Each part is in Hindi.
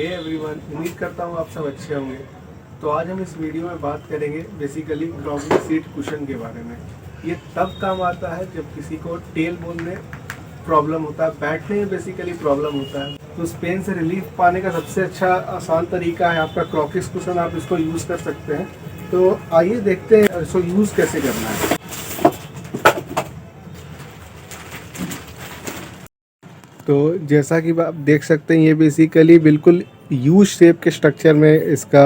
हे एवरीवन, उम्मीद करता हूँ आप सब अच्छे होंगे। तो आज हम इस वीडियो में बात करेंगे बेसिकली क्रॉकिंग सीट कुशन के बारे में। ये तब काम आता है जब किसी को टेल बोन में प्रॉब्लम होता है, बैठने में बेसिकली प्रॉब्लम होता है। तो उस पेन से रिलीफ पाने का सबसे अच्छा आसान तरीका है आपका क्रॉकिंग कुशन। आप इसको यूज़ कर सकते हैं। तो आइए देखते हैं इसको यूज़ कैसे करना है। तो जैसा कि आप देख सकते हैं, ये बेसिकली बिल्कुल यू शेप के स्ट्रक्चर में इसका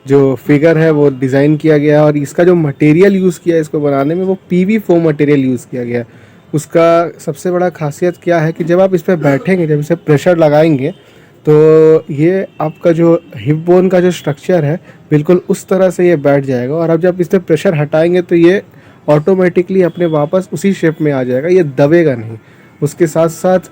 जो फिगर है वो डिज़ाइन किया गया है। और इसका जो मटेरियल यूज़ किया है इसको बनाने में, वो पीवी फोम मटेरियल यूज़ किया गया है। उसका सबसे बड़ा खासियत क्या है कि जब आप इस पर बैठेंगे, जब इसे प्रेशर लगाएंगे, तो ये आपका जो हिप बोन का जो स्ट्रक्चर है बिल्कुल उस तरह से ये बैठ जाएगा। और अब जब इस पर प्रेशर हटाएंगे तो ये ऑटोमेटिकली अपने वापस उसी शेप में आ जाएगा, ये दबेगा नहीं। उसके साथ साथ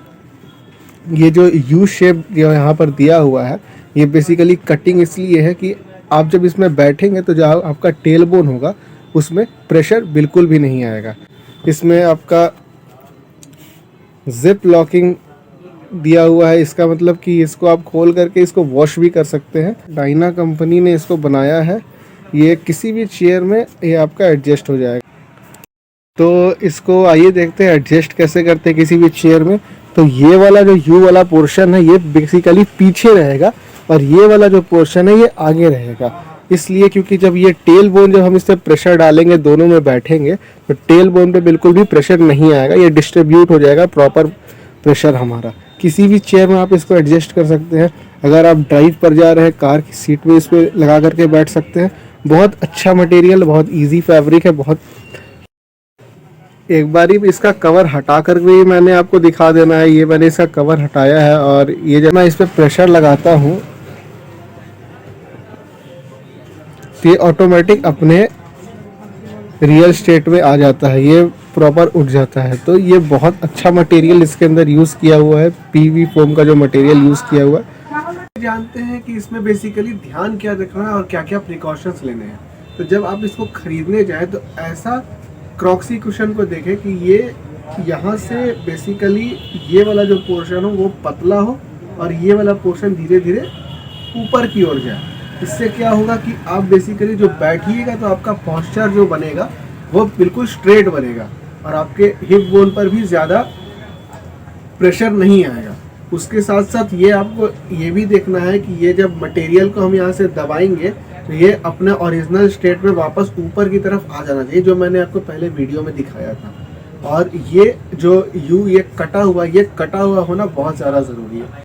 ये जो यू शेप जो यहाँ पर दिया हुआ है, ये बेसिकली कटिंग इसलिए है कि आप जब इसमें बैठेंगे तो जो आपका टेल बोन होगा उसमें प्रेशर बिल्कुल भी नहीं आएगा। इसमें आपका जिप लॉकिंग दिया हुआ है, इसका मतलब कि इसको आप खोल करके इसको वॉश भी कर सकते हैं। डाइना कंपनी ने इसको बनाया है। ये किसी भी चेयर में ये आपका एडजस्ट हो जाएगा। तो इसको आइए देखते हैं एडजस्ट कैसे करते हैं किसी भी चेयर में। तो ये वाला जो यू वाला पोर्शन है ये बेसिकली पीछे रहेगा और ये वाला जो पोर्शन है ये आगे रहेगा। इसलिए क्योंकि जब ये टेल बोन, जब हम इस पर प्रेशर डालेंगे, दोनों में बैठेंगे, तो टेल बोन पे बिल्कुल भी प्रेशर नहीं आएगा। ये डिस्ट्रीब्यूट हो जाएगा प्रॉपर प्रेशर हमारा। किसी भी चेयर में आप इसको एडजस्ट कर सकते हैं। अगर आप ड्राइव पर जा रहे हैं, कार की सीट में इस पर लगा करके बैठ सकते हैं। बहुत अच्छा मटेरियल, बहुत ईजी फैब्रिक है। बहुत एक बारी इसका कवर हटा कर भी मैंने आपको दिखा देना है। ये मैंने इसका कवर हटाया है और ये जब मैं इस पर प्रेशर लगाता हूँ तो ये ऑटोमेटिक अपने रियल स्टेट में आ जाता है, ये प्रॉपर उठ जाता है। तो ये बहुत अच्छा मटेरियल इसके अंदर यूज़ किया हुआ है, पीवी फोम का जो मटेरियल यूज़ किया हुआ है। जानते हैं कि इसमें बेसिकली ध्यान क्या रखना है और क्या क्या प्रिकॉशंस लेने हैं। तो जब आप इसको खरीदने जाए तो ऐसा क्रॉक्सी कुशन को देखें कि ये यहाँ से बेसिकली ये वाला जो पोर्शन हो वो पतला हो और ये वाला पोर्शन धीरे धीरे ऊपर की ओर जाए। इससे क्या होगा कि आप बेसिकली जो बैठिएगा तो आपका पोस्चर जो बनेगा वो बिल्कुल स्ट्रेट बनेगा और आपके हिप बोन पर भी ज़्यादा प्रेशर नहीं आएगा। उसके साथ साथ ये आपको ये भी देखना है कि ये जब मटेरियल को हम यहाँ से दबाएंगे तो ये अपने ओरिजिनल स्टेट में वापस ऊपर की तरफ आ जाना चाहिए, जो मैंने आपको पहले वीडियो में दिखाया था। और ये जो ये कटा हुआ होना बहुत ज़्यादा ज़रूरी है।